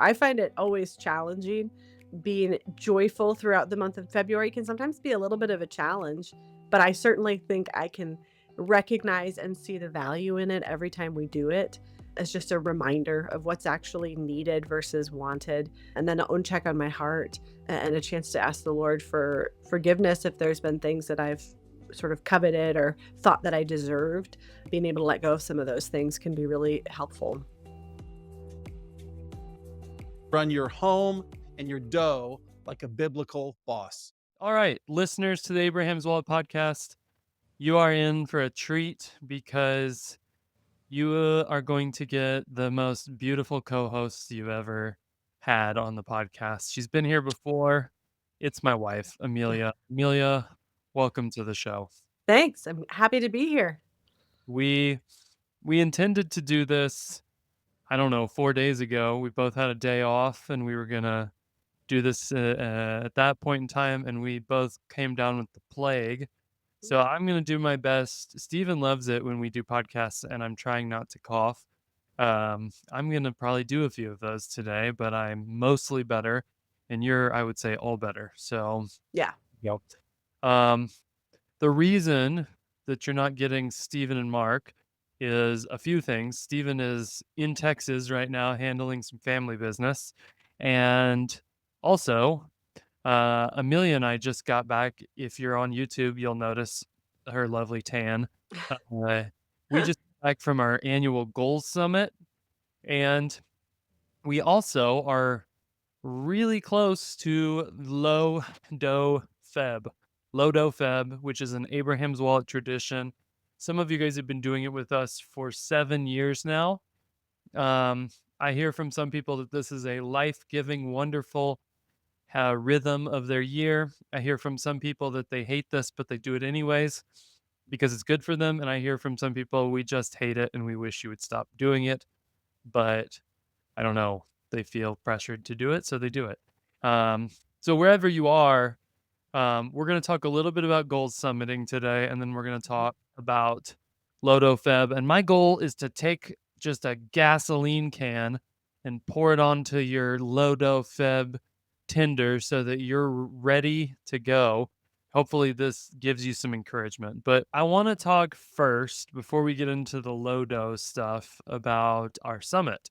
I find it always challenging. Being joyful throughout the month of February can sometimes be a little bit of a challenge, but I certainly think I can recognize and see the value in it every time we do it as just a reminder of what's actually needed versus wanted, and then a own check on my heart and a chance to ask the Lord for forgiveness if there's been things that I've sort of coveted or thought that I deserved. Being able to let go of some of those things can be really helpful. Run your home and your dough like a biblical boss. All right, listeners to the Abraham's Wallet podcast, you are in for a treat because you are going to get the most beautiful co-host you've ever had on the podcast. She's been here before. It's my wife, Amelia. Amelia, welcome to the show. Thanks. I'm happy to be here. We we intended to do this, I don't know, 4 days ago. We both had a day off and we were going to do this at that point in time, and we both came down with the plague. So I'm going to do my best. Steven loves it when we do podcasts, and I'm trying not to cough. I'm going to probably do a few of those today, but I'm mostly better, and you're, I would say, all better. So, Yeah. yep. Um, the reason that you're not getting Steven and Mark is a few things. Steven is in Texas right now handling some family business. And also, Amelia and I just got back. If you're on YouTube, you'll notice her lovely tan. Uh, we just got back from our annual goals summit, and we also are really close to LoDoFeb. LoDoFeb, which is an Abraham's Wallet tradition. Some of you guys have been doing it with us for 7 years now. I hear from some people that this is a life-giving, wonderful rhythm of their year. I hear from some people that they hate this, but they do it anyways because it's good for them. And I hear from some people, we just hate it and we wish you would stop doing it. But I don't know, they feel pressured to do it, so they do it. So wherever you are, we're going to talk a little bit about goals summiting today, and then we're going to talk about LoDoFeb. And my goal is to take just a gasoline can and pour it onto your LoDoFeb Tinder so that you're ready to go. Hopefully, this gives you some encouragement. But I want to talk first, before we get into the Lodo stuff, about our summit.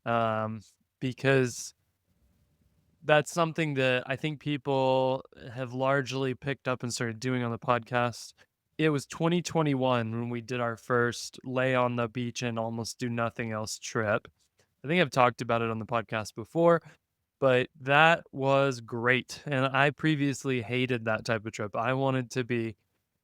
Um, because that's something that I think people have largely picked up and started doing on the podcast. It was 2021 when we did our first lay on the beach and almost do nothing else trip. I think I've talked about it on the podcast before, but that was great. And I previously hated that type of trip. I wanted to be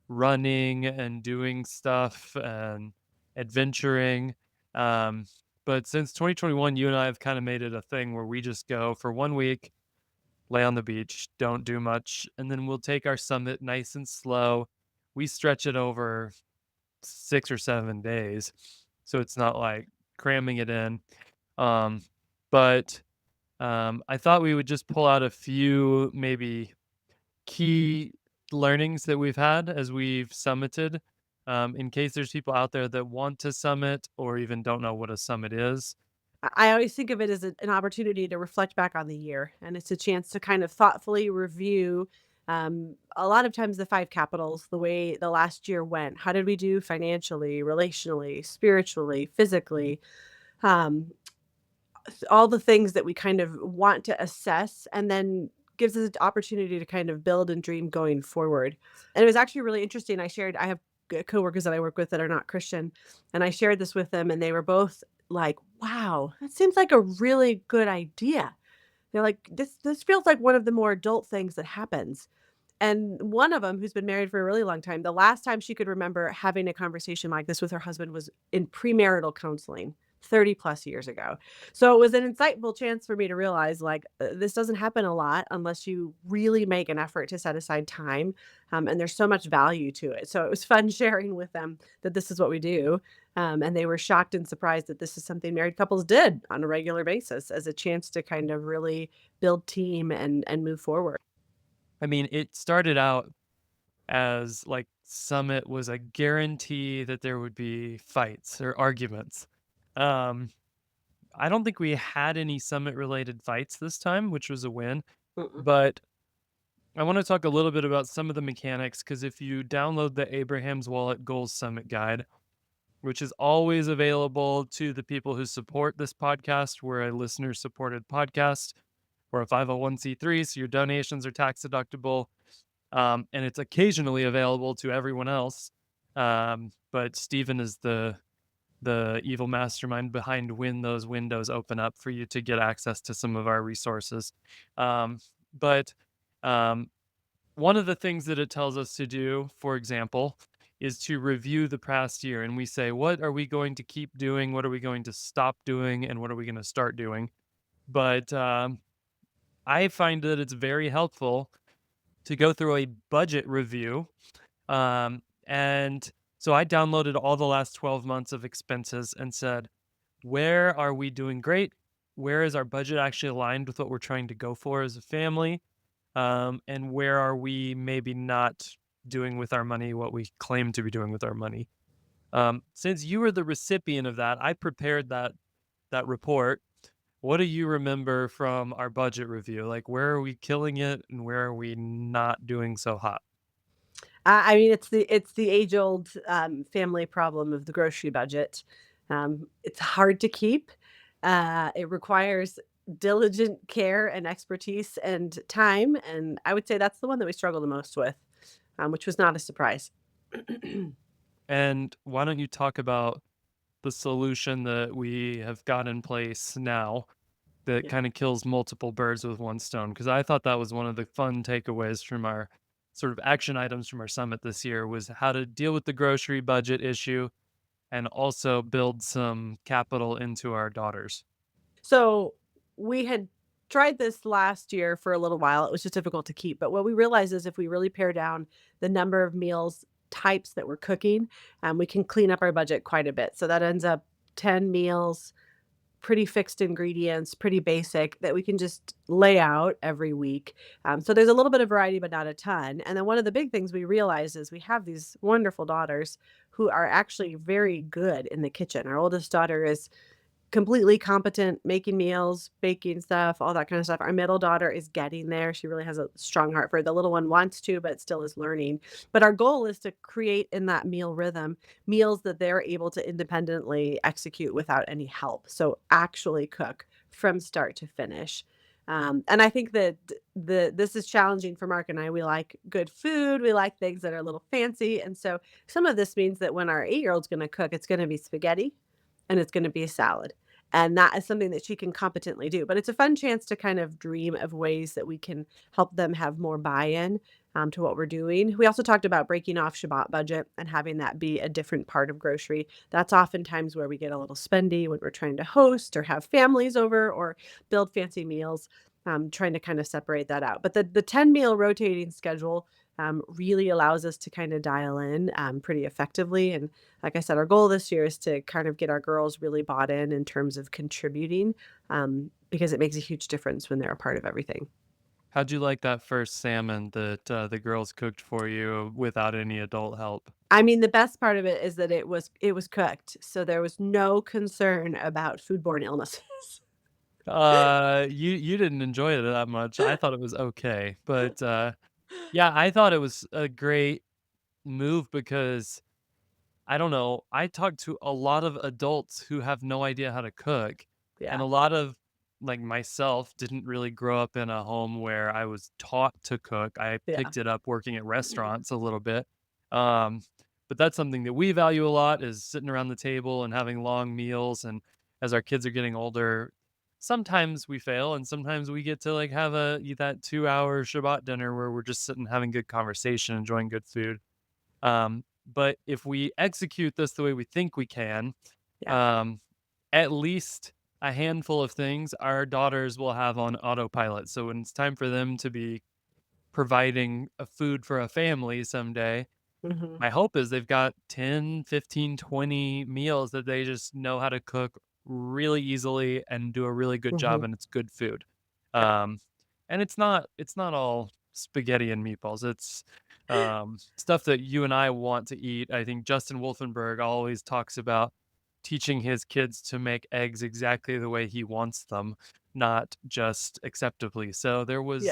running and doing stuff and adventuring. Um, but since 2021, you and I have kind of made it a thing where we just go for 1 week, lay on the beach, don't do much, and then we'll take our summit nice and slow. We stretch it over 6 or 7 days, so it's not like cramming it in. Um, but I thought we would just pull out a few maybe key learnings that we've had as we've summited, in case there's people out there that want to summit or even don't know what a summit is. I always think of it as an opportunity to reflect back on the year, and it's a chance to kind of thoughtfully review, a lot of times the 5 capitals, the way the last year went. How did we do financially, relationally, spiritually, physically? Um, all the things that we kind of want to assess and then gives us an opportunity to kind of build and dream going forward. And it was actually really interesting. I have coworkers that I work with that are not Christian, and I shared this with them, and they were both like, "Wow, that seems like a really good idea." They're like, "This feels like one of the more adult things that happens." And one of them, who's been married for a really long time, the last time she could remember having a conversation like this with her husband was in premarital counseling 30 plus years ago. So it was an insightful chance for me to realize, like, this doesn't happen a lot unless you really make an effort to set aside time. And there's so much value to it. So it was fun sharing with them that this is what we do. And they were shocked and surprised that this is something married couples did on a regular basis as a chance to kind of really build team and move forward. I mean, it started out as like summit was a guarantee that there would be fights or arguments. Um, I don't think we had any summit related fights this time, which was a win. Mm-mm. But I want to talk a little bit about some of the mechanics because if you download the Abraham's Wallet Goals Summit Guide, which is always available to the people who support this podcast, we're a listener supported podcast. We're a 501(c)(3), so your donations are tax deductible. And it's occasionally available to everyone else. But Stephen is the evil mastermind behind when those windows open up for you to get access to some of our resources. But um, one of the things that it tells us to do, for example, is to review the past year. And we say, what are we going to keep doing? What are we going to stop doing? And what are we going to start doing? But I find that it's very helpful to go through a budget review. And so I downloaded all the last 12 months of expenses and said, where are we doing great? Where is our budget actually aligned with what we're trying to go for as a family? And where are we maybe not doing with our money what we claim to be doing with our money? Since you were the recipient of that, I prepared that report. What do you remember from our budget review? Like, where are we killing it, and where are we not doing so hot? I mean, it's the age old family problem of the grocery budget. It's hard to keep. It requires diligent care and expertise and time, and I would say that's the one that we struggle the most with, which was not a surprise. And why don't you talk about the solution that we have got in place now that Yeah. kind of kills multiple birds with one stone? Because I thought that was one of the fun takeaways from our sort of action items from our summit this year was how to deal with the grocery budget issue and also build some capital into our daughters. So we had tried this last year for a little while. It was just difficult to keep. But what we realized is if we really pare down the number of meals types that we're cooking, we can clean up our budget quite a bit. So that ends up 10 meals, pretty fixed ingredients, pretty basic that we can just lay out every week. So there's a little bit of variety, but not a ton. And then one of the big things we realize is we have these wonderful daughters who are actually very good in the kitchen. Our oldest daughter is completely competent making meals, baking stuff, all that kind of stuff. Our middle daughter is getting there. She really has a strong heart for it. The little one wants to, but still is learning. But our goal is to create in that meal rhythm meals that they're able to independently execute without any help. So actually cook from start to finish. And I think that this is challenging for Mark and I. We like good food. We like things that are a little fancy. And so some of this means that when our 8-year-old's going to cook, it's going to be spaghetti and it's gonna be a salad. And that is something that she can competently do. But it's a fun chance to kind of dream of ways that we can help them have more buy-in, to what we're doing. We also talked about breaking off Shabbat budget and having that be a different part of grocery. That's oftentimes where we get a little spendy when we're trying to host or have families over or build fancy meals, trying to kind of separate that out. But the 10-meal rotating schedule, really allows us to kind of dial in, pretty effectively. And like I said, our goal this year is to kind of get our girls really bought in terms of contributing, because it makes a huge difference when they're a part of everything. How'd you like that first salmon that the girls cooked for you without any adult help? I mean, the best part of it is that it was cooked, so there was no concern about foodborne illnesses. You didn't enjoy it that much. I thought it was okay, but yeah, I thought it was a great move because I don't know. I talked to a lot of adults who have no idea how to cook, and Yeah, a lot of like myself didn't really grow up in a home where I was taught to cook. I yeah. picked it up working at restaurants a little bit. Um, but that's something that we value a lot is sitting around the table and having long meals. And as our kids are getting older, sometimes we fail and sometimes we get to like have that 2 hour Shabbat dinner where we're just sitting having good conversation, enjoying good food. But if we execute this the way we think we can, Yeah. um, at least a handful of things our daughters will have on autopilot. So when it's time for them to be providing a food for a family someday, Mhm. my hope is they've got 10, 15, 20 meals that they just know how to cook really easily and do a really good job Mhm. and it's good food. Yeah. Um, and it's not all spaghetti and meatballs. It's stuff that you and I want to eat. I think Justin Wolfenberg always talks about teaching his kids to make eggs exactly the way he wants them, not just acceptably. So there Yeah. was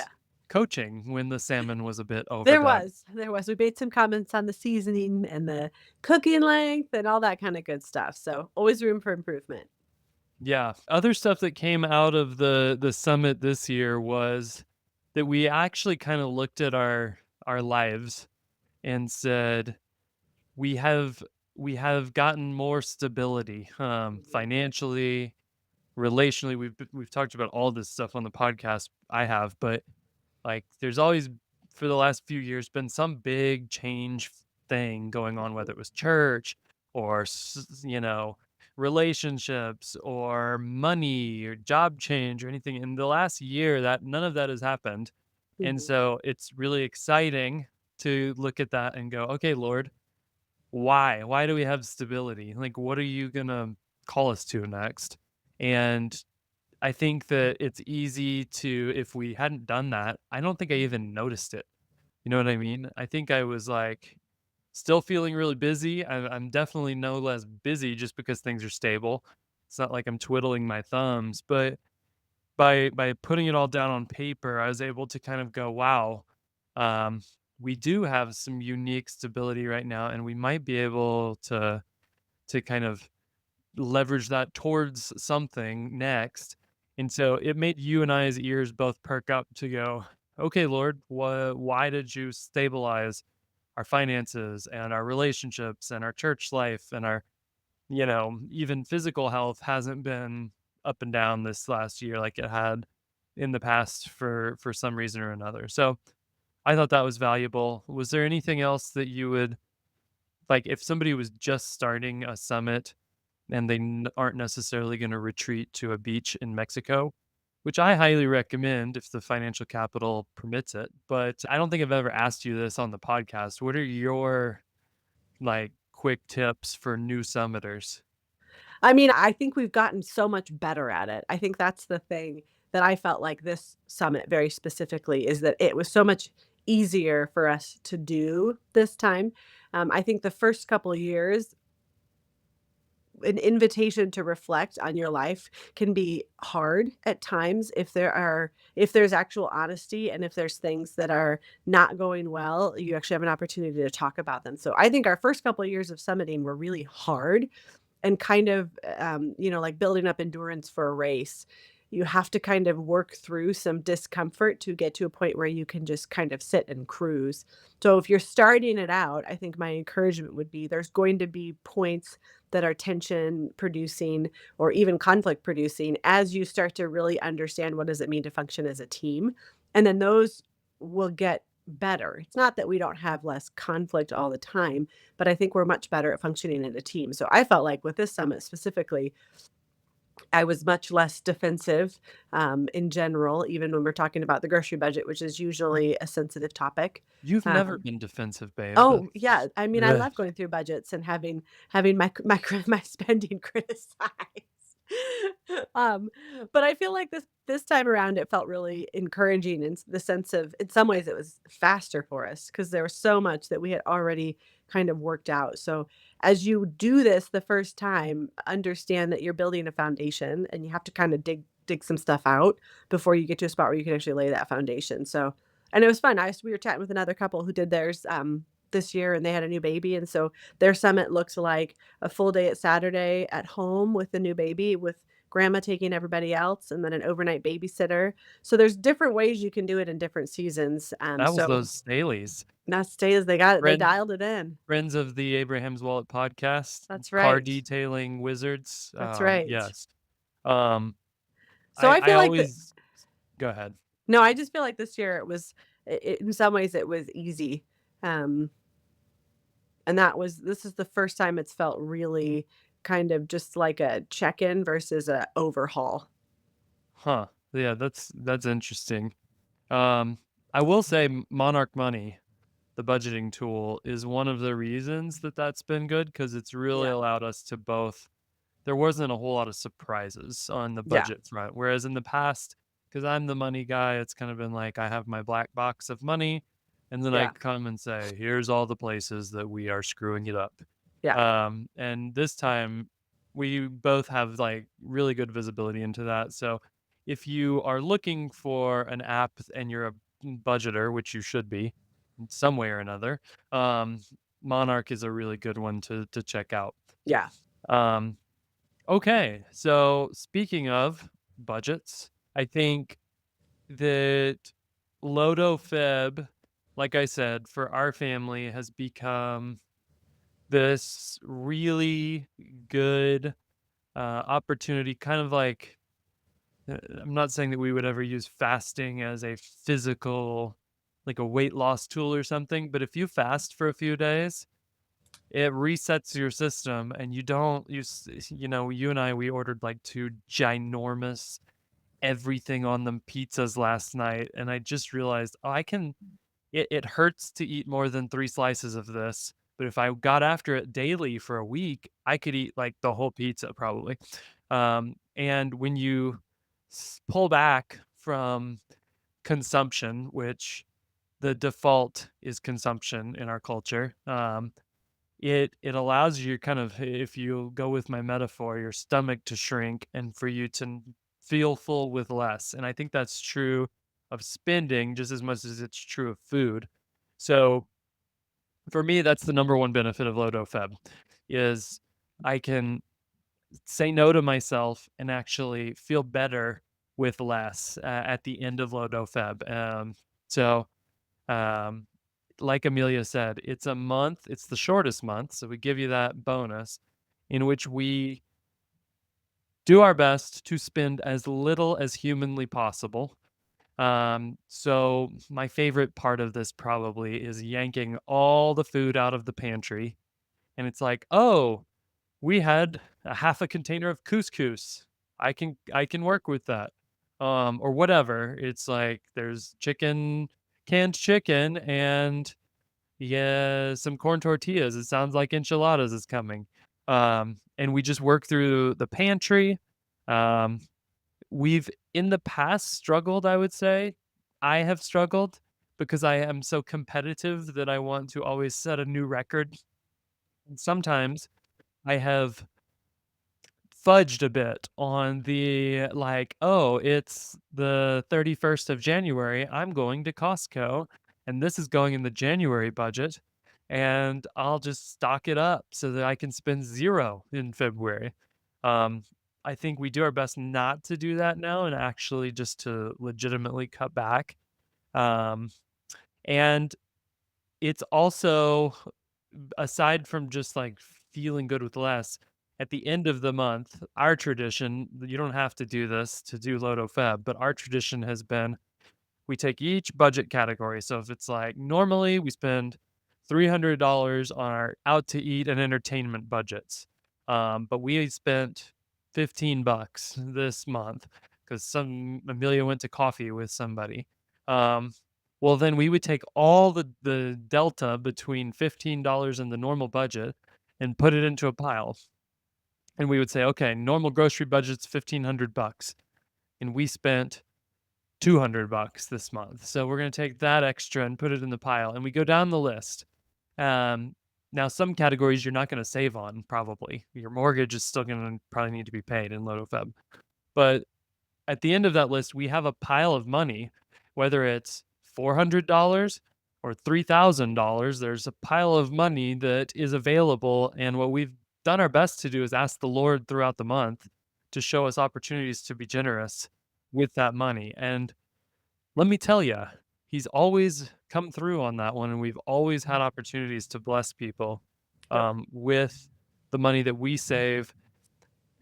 coaching when the salmon was a bit There overdone. was, there was. We made some comments on the seasoning and the cooking length and all that kinda good stuff, so always room for improvement. Yeah. Other stuff that came out of the summit this year was that we actually kind of looked at our lives and said we have we have gotten more stability Mhm. financially, relationally. We've talked about all this stuff on the podcast. I have, but like there's always for the last few years been some big change thing going on, Mhm. whether it was church or relationships or money or job change or anything. In the last year, that none of that has happened, and Mhm. so it's really exciting to look at that and go, okay, Lord, why do we have stability? Like, what are you gonna call us to next? And I think that it's easy to if we hadn't done that, I don't think I even noticed it. You know what I mean? I think I was like still feeling really busy. I'm definitely no less busy just because things are stable. It's not like I'm twiddling my thumbs, but by putting it all down on paper, I was able to kind of go, wow, um, we do have some unique stability right now, and we might be able to kind of leverage that towards something next. And so it made you and I's ears both perk up to go, okay, Lord, why did you stabilize our finances and our relationships and our church life and our, even physical health hasn't been up and down this last year like it had in the past for some reason or another. So I thought that was valuable. Was there anything else that you would like if somebody was just starting a summit and they aren't necessarily going to retreat to a beach in Mexico, which I highly recommend if the financial capital permits it. But I don't think I've ever asked you this on the podcast. What are your like quick tips for new summiters? I mean, I think we've gotten so much better at it. I think that's the thing that I felt like this summit very specifically is that it was so much easier for us to do this time. I think the first couple of years, an invitation to reflect on your life can be hard at times if there's actual honesty and if there's things that are not going well, you actually have an opportunity to talk about them. So I think our first couple of years of summiting were really hard and kind of, like building up endurance for a race. You have to kind of work through some discomfort to get to a point where you can just kind of sit and cruise. So if you're starting it out, I think my encouragement would be there's going to be points that are tension producing or even conflict producing as you start to really understand what does it mean to function as a team. And then those will get better. It's not that we don't have less conflict all the time, but I think we're much better at functioning in a team. So I felt like with this summit specifically, I was much less defensive in general, even when we're talking about the grocery budget, which is usually a sensitive topic. You've never Um, been defensive, babe. oh yeah, I mean, I Ugh. love going through budgets and having my spending criticized. um, but I feel like this time around, it felt really encouraging in the sense of, in some ways, it was faster for us because there was so much that we had already kind of worked out. So as you do this the first time, understand that you're building a foundation and you have to kind of dig some stuff out before you get to a spot where you can actually lay that foundation. So, and it was fun. We were chatting with another couple who did theirs this year and they had a new baby, and so their summit looked like a full day at Saturday at home with the new baby, with grandma taking everybody else, and then an overnight babysitter. So there's different ways you can do it in different seasons. That was So those Staleys. not stays they got it, they Friend dialed it in. friends of the Abraham's Wallet podcast, That's car right. detailing wizards. That's right. Yes. Um, So I I feel like the always go ahead. no, I just feel like this year it was in some ways it was easy. Um, and this is the first time it's felt really kind of just like a check-in versus a overhaul. Huh. Yeah, that's interesting. Um, I will say Monarch Money, the budgeting tool, is one of the reasons that that's been good because it's really Yeah. allowed us to both there wasn't a whole lot of surprises on the Yeah. budget front. Whereas in the past, because I'm the money guy, it's kind of been like I have my black box of money, and then I Yeah. come and say, here's all the places that we are screwing it up. Yeah. And this time we both have like really good visibility into that. So if you are looking for an app and you're a budgeter, which you should be in some way or another, um, Monarch is a really good one to check out. Yeah. Um, okay, so speaking of budgets, I think that LoDoFeb, like I said, for our family has become this really good opportunity, kind of like I'm not saying that we would ever use fasting as a physical, like a weight loss tool or something, but if you fast for a few days, it resets your system and you don't you know, you and I, we ordered like two ginormous everything on them pizzas last night, and I just realized, oh, it hurts to eat more than 3 slices of this, but if I got after it daily for a week, I could eat, like, the whole pizza probably. And when you pull back from consumption, which the default is consumption in our culture, it allows you kind of, if you go with my metaphor, your stomach to shrink and for you to feel full with less. And I think that's true of spending just as much as it's true of food. So for me, that's the number one benefit of LoDoFeb is I can say no to myself and actually feel better with less at the end of LoDoFeb. So um, like Amelia said, it's a month, it's the shortest month, so we give you that bonus in which we do our best to spend as little as humanly possible. So my favorite part of this probably is yanking all the food out of the pantry, and it's like, "Oh, we had a half a container of couscous. I can work with that." Or whatever. It's like there's canned chicken, and yeah, some corn tortillas. It sounds like enchiladas is coming. And we just work through the pantry. Um, we've in the past struggled, I would say. I have struggled because I am so competitive that I want to always set a new record. And sometimes I have fudged a bit on the like, "Oh, it's the 31st of January, I'm going to Costco, and this is going in the January budget, and I'll just stock it up so that I can spend 0 in February." Um, I think we do our best not to do that now and actually just to legitimately cut back. Um, and it's also aside from just, like, feeling good with less, at the end of the month, our tradition you don't have to do this to do LoDoFeb, but our tradition has been we take each budget category. So if it's like normally we spend $300 on our out to eat and entertainment budgets, but we spent 15 bucks this month because some Amelia went to coffee with somebody. Um, well, then we would take all the delta between $15 and the normal budget and put it into a pile. And we would say, okay, normal grocery budget's 1500 bucks. And we spent 200 bucks this month. So we're going to take that extra and put it in the pile. And we go down the list. Um, Now, some categories you're not going to save on, probably. Your mortgage is still going to probably need to be paid in LoDoFeb. But at the end of that list, we have a pile of money, whether it's $400 or $3,000. There's a pile of money that is available. And what we've done our best to do is ask the Lord throughout the month to show us opportunities to be generous with that money. And let me tell you, he's always come through on that one, and we've always had opportunities to bless people Yep. with the money that we save.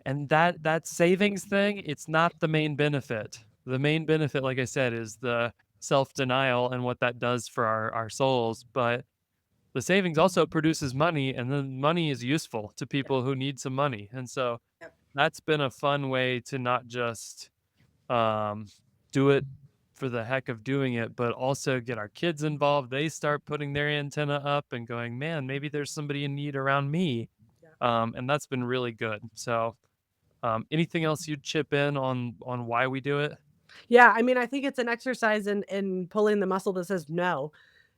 And that savings thing, it's not the main benefit. The main benefit, like I said, is the self-denial and what that does for our souls. But the savings also produces money, and then money is useful to Yep. people who need some money. And so Yep. that's been a fun way to not just um, do it for the heck of doing it, but also get our kids involved. They start putting their antenna up and going, man, maybe there's somebody in need around me. Yeah. And that's been really good. So, anything else you'd chip in on why we do it? Yeah, I mean, I think it's an exercise in pulling the muscle that says no.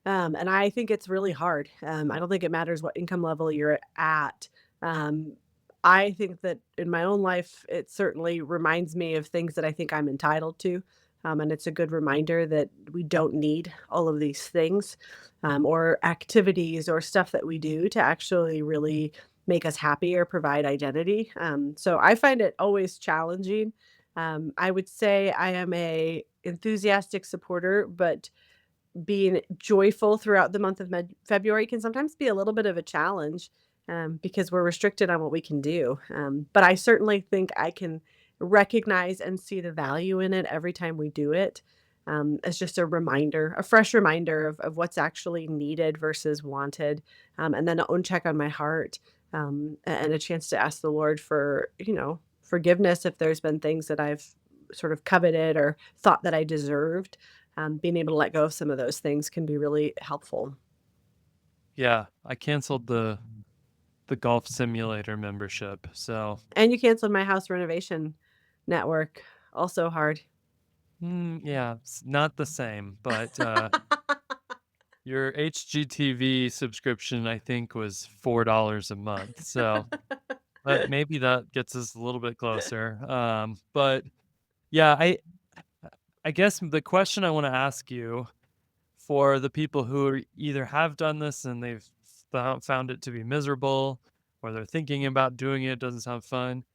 And I think it's really hard. I don't think it matters what income level you're at. Um, I think that in my own life, it certainly reminds me of things that I think I'm entitled to. And it's a good reminder that we don't need all of these things or activities or stuff that we do to actually really make us happy or provide identity. So I find it always challenging. I would say I am a enthusiastic supporter, but being joyful throughout the month of February can sometimes be a little bit of a challenge because we're restricted on what we can do. But I certainly think I can recognize and see the value in it every time we do it. As just a reminder, a fresh reminder of what's actually needed versus wanted, and then a own check on my heart, and a chance to ask the Lord for, forgiveness if there's been things that I've sort of coveted or thought that I deserved. Being able to let go of some of those things can be really helpful. Yeah, I canceled the golf simulator membership. So, And you canceled my house renovation network. Also hard. yeah, it's not the same, but your HGTV subscription, I think, was $4 a month. So, maybe that gets us a little bit closer. But yeah, I guess the question I want to ask you for the people who either have done this and they've found it to be miserable, or they're thinking about doing it, doesn't sound fun.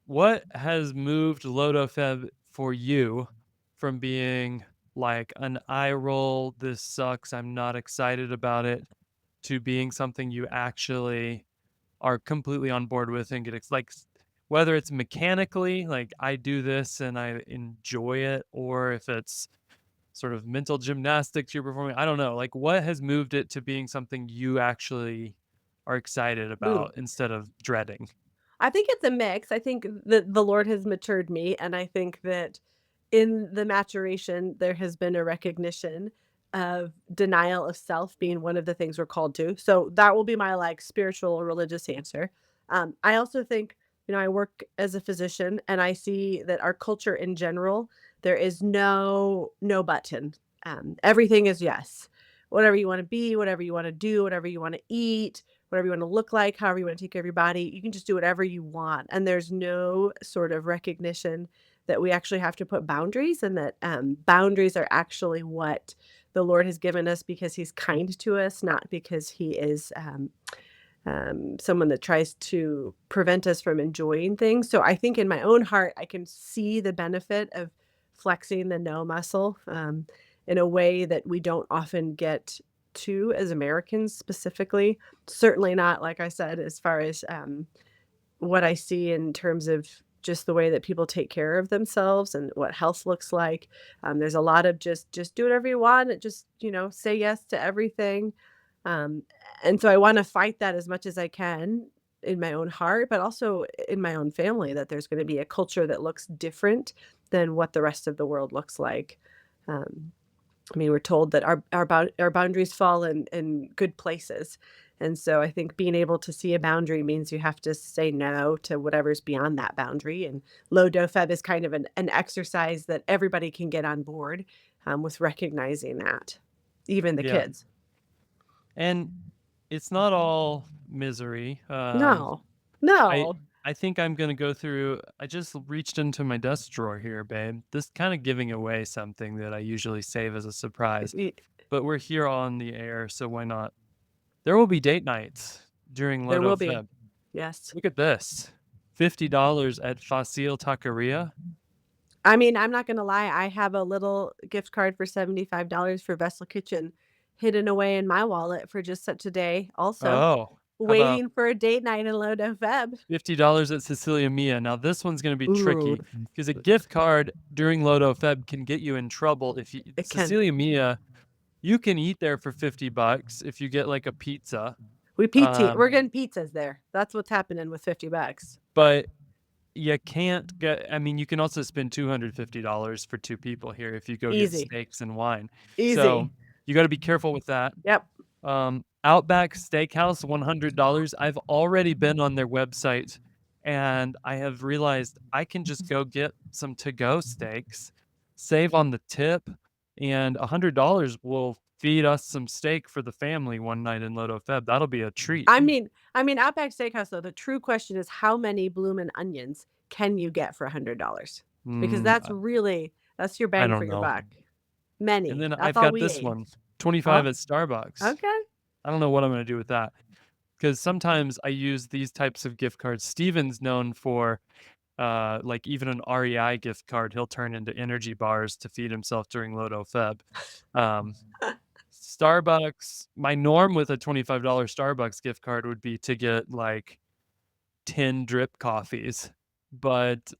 What has moved LoDoFeb for you from being like an eye roll, this sucks, I'm not excited about it, to being something you actually are completely on board with and whether it's mechanically, like I do this and I enjoy it, or if it's sort of mental gymnastics you're performing, I don't know. Like what has moved it to being something you actually are excited Ooh. about instead of dreading? I think it's a mix. I think that the Lord has matured me, and I think that in the maturation, there has been a recognition of denial of self being one of the things we're called to. So that will be my like spiritual or religious answer. I also think, I work as a physician and I see that our culture in general, there is no button. Everything is yes. Whatever you want to be, whatever you want to do, whatever you want to eat, whatever you want to look like, however you want to take care of your body, you can just do whatever you want. And there's no sort of recognition that we actually have to put boundaries and that boundaries are actually what the Lord has given us because He's kind to us, not because He is someone that tries to prevent us from enjoying things. So I think in my own heart, I can see the benefit of flexing the no muscle in a way that we don't often get to as Americans specifically. Certainly not, like I said, as far as what I see in terms of just the way that people take care of themselves and what health looks like. There's a lot of just do whatever you want, and just say yes to everything. Um, and so I want to fight that as much as I can in my own heart, but also in my own family. That there's going to be a culture that looks different than what the rest of the world looks like. Um, I mean, we're told that our boundaries fall in good places, and so I think being able to see a boundary means you have to say no to whatever's beyond that boundary, and LoDoFeb is kind of an exercise that everybody can get on board, with recognizing that, even the Yeah. kids. And it's not all misery. No. I No. I think I'm gonna go through. I just reached into my desk drawer here, babe. This kind of giving away something that I usually save as a surprise, Y but we're here on the air, so why not? There will be date nights during There Lodo will be. Feb. Yes. Look at this, $50 at Facile Taqueria. I mean, I'm not gonna lie, I have a little gift card for $75 for Vessel Kitchen hidden away in my wallet for just such a day also, Oh, how about waiting for a date night in LoDoFeb. $50 at Cecilia Mia? Now this one's gonna be Ooh, tricky because a gift card during Lodo Feb can get you in trouble if you it can. Cecilia Mia. You can eat there for $50 if you get, like, a pizza, We're um, getting pizzas there. That's what's happening with $50. but you can't get I mean, you can also spend $250 for 2 people here if you go get Easy. steaks and wine. So, Easy. you gotta be careful with that. Yep. Outback Steakhouse, $100. I've already been on their website, and I have realized I can just go get some to-go steaks, save on the tip, and $100 will feed us some steak for the family one night in LoDoFeb. That'll be a treat. I mean, Outback Steakhouse, though, the true question is how many bloomin' onions can you get for $100? Because Mm, that's really that's your I bang for don't your know. buck. And Many. then That's I've all got we this ate. one, 25 Oh, at Starbucks. okay. I don't know what I'm gonna do with that because sometimes I use these types of gift cards. Steven's known for, like, even an REI gift card, he'll turn into energy bars to feed himself during LoDoFeb. Um, Starbucks, my norm with a $25 Starbucks gift card would be to get, like, 10 drip coffees, but,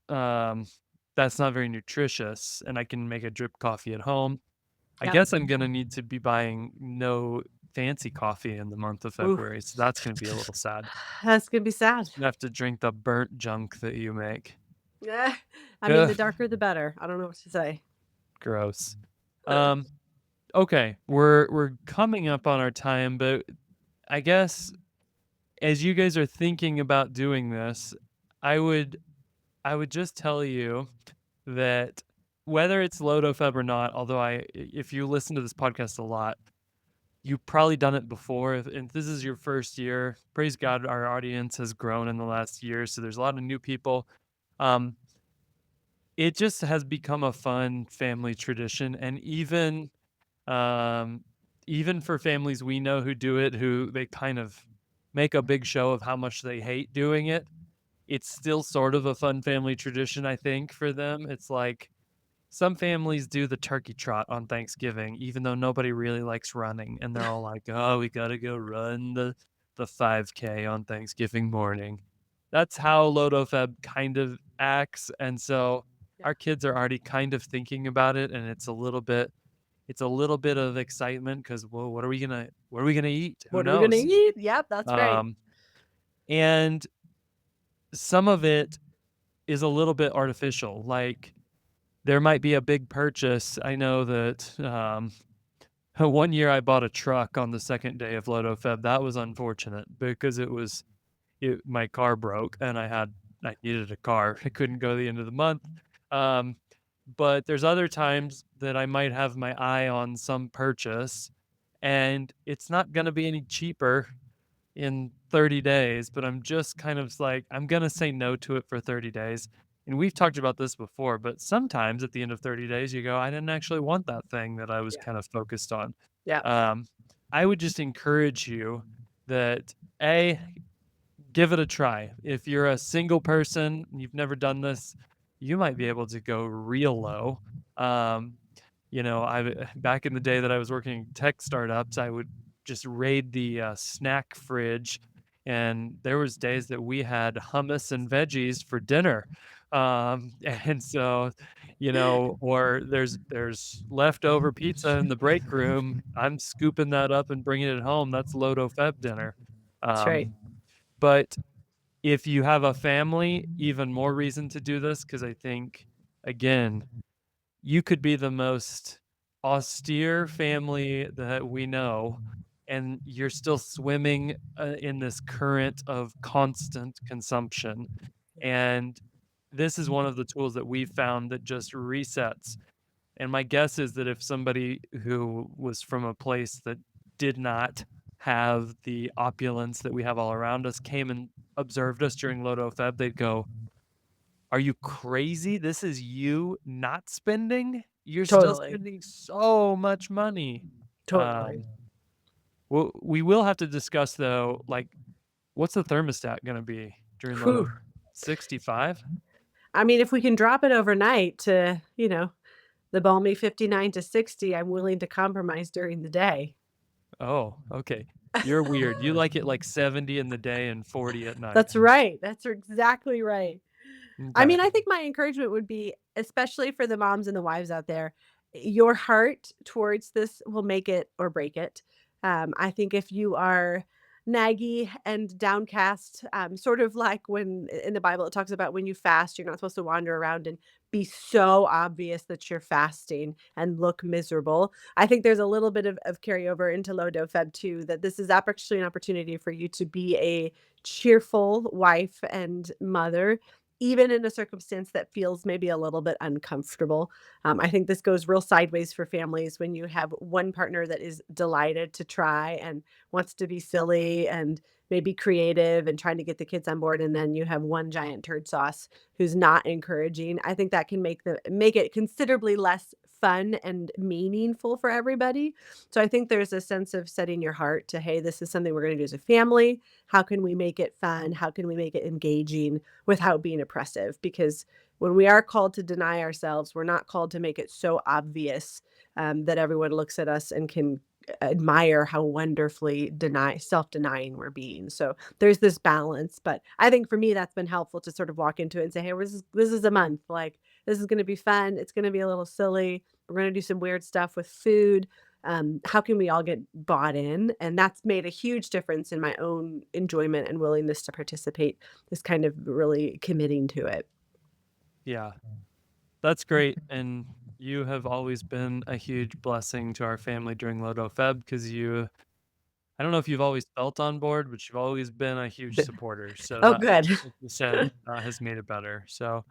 that's not very nutritious, and I can make a drip coffee at home. I Yep. guess I'm gonna need to be buying no fancy coffee in the month of Ooh. February, so that's gonna be a little sad. That's gonna be sad. Gonna have to drink the burnt junk that you make. Yeah. I mean, the Ugh, darker the better. I don't know what to say. gross. Um, okay, we're coming up on our time, but I guess as you guys are thinking about doing this, I would I would just tell you that whether it's LoDoFeb or not, although if you listen to this podcast a lot, you've probably done it before. And this is your first year. Praise God, our audience has grown in the last year, so there's a lot of new people. Um, it just has become a fun family tradition, and um, even for families we know who do it, who they kind of make a big show of how much they hate doing it. It's still sort of a fun family tradition, I think, for them. It's like some families do the turkey trot on Thanksgiving, even though nobody really likes running, and they're all like, "Oh, we gotta go run the 5K on Thanksgiving morning." That's how LoDoFeb kind of acts, and so Yeah. our kids are already kind of thinking about it, and it's a little bit of excitement because, well, what are we gonna eat? Who What are we gonna knows? eat? Yep, that's right. Um, and some of it is a little bit artificial, like, there might be a big purchase. I know that, one year I bought a truck on the 2nd day of LoDoFeb. That was unfortunate because my car broke and I needed a car. I couldn't go to the end of the month. Um, but there's other times that I might have my eye on some purchase, and it's not gonna be any cheaper in 30 days, but I'm just kind of like, I'm gonna say no to it for 30 days. And we've talked about this before, but sometimes at the end of 30 days, you go, I didn't actually want that thing that I was Yeah. kind of focused on. Yeah. Um, I would just encourage you that A, give it a try. If you're a single person, and you've never done this, you might be able to go real low. Um, I back in the day that I was working in tech startups, I would just raid the snack fridge, and there was days that we had hummus and veggies for dinner. And so, or there's leftover pizza in the break room. I'm scooping that up and bringing it home. That's LoDoFeb dinner. That's right. Um, but if you have a family, even more reason to do this because I think, again, you could be the most austere family that we know, and you're still swimming, in this current of constant consumption, and this is one of the tools that we've found that just resets, and my guess is that if somebody who was from a place that did not have the opulence that we have all around us came and observed us during LoDoFeb, they'd go, "Are you crazy? This is you not spending? You're still Totally. spending so much money." Totally. Um, we will have to discuss though, like, what's the thermostat gonna be during Whew. LoDo 65? I mean, if we can drop it overnight to, the balmy 59 to 60, I'm willing to compromise during the day. Oh, okay. You're weird. You like it like 70 in the day and 40 at night. That's right. That's exactly right. I Okay. mean, I think my encouragement would be, especially for the moms and the wives out there, your heart towards this will make it or break it. I think if you are naggy and downcast, sort of like when in the Bible it talks about when you fast, you're not supposed to wander around and be so obvious that you're fasting and look miserable. I think there's a little bit of carryover into LoDoFeb too, that this is actually an opportunity for you to be a cheerful wife and mother, even in a circumstance that feels maybe a little bit uncomfortable. I think this goes real sideways for families when you have one partner that is delighted to try and wants to be silly and maybe creative and trying to get the kids on board, and then you have one giant turd sauce who's not encouraging. I think that can make it considerably less fun and meaningful for everybody. So I think there's a sense of setting your heart to, hey, this is something we're going to do as a family. How can we make it fun? How can we make it engaging without being oppressive? Because when we are called to deny ourselves, we're not called to make it so obvious that everyone looks at us and can admire how wonderfully self-denying we're being. So there's this balance, but I think for me that's been helpful to sort of walk into it and say, hey, this is a month. Like this is going to be fun. It's going to be a little silly. We're going to do some weird stuff with food. How can we all get bought in? And that's made a huge difference in my own enjoyment and willingness to participate, is kind of really committing to it. Yeah, that's great. And you have always been a huge blessing to our family during LoDoFeb because I don't know if you've always felt on board, but you've always been a huge supporter. So Oh, that, good. like you said, has made it better. So,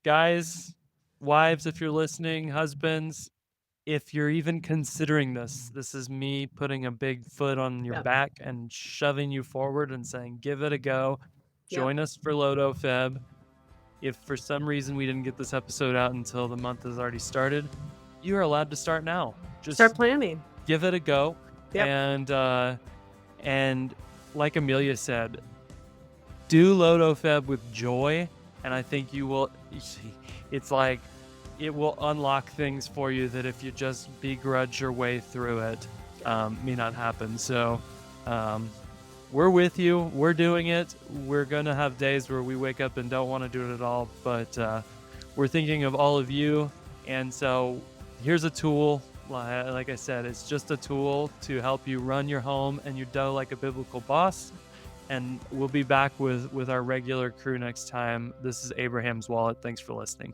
guys, wives, if you're listening, husbands, if you're even considering this, this is me putting a big foot on your Yep. back and shoving you forward and saying, give it a go. Yep. Join us for LoDoFeb. If for some reason we didn't get this episode out until the month has already started, you are allowed to start now. Start Just planning. give it a go. Yep. And like Amelia said, do LoDoFeb with joy, and I think you will. It's like it will unlock things for you that if you just begrudge your way through it, may not happen. So we're with you. We're doing it. We're gonna have days where we wake up and don't want to do it at all, but we're thinking of all of you. And so here's a tool. Like I said, it's just a tool to help you run your home and your dough like a biblical boss. And we'll be back with our regular crew next time. This is Abraham's Wallet. Thanks for listening.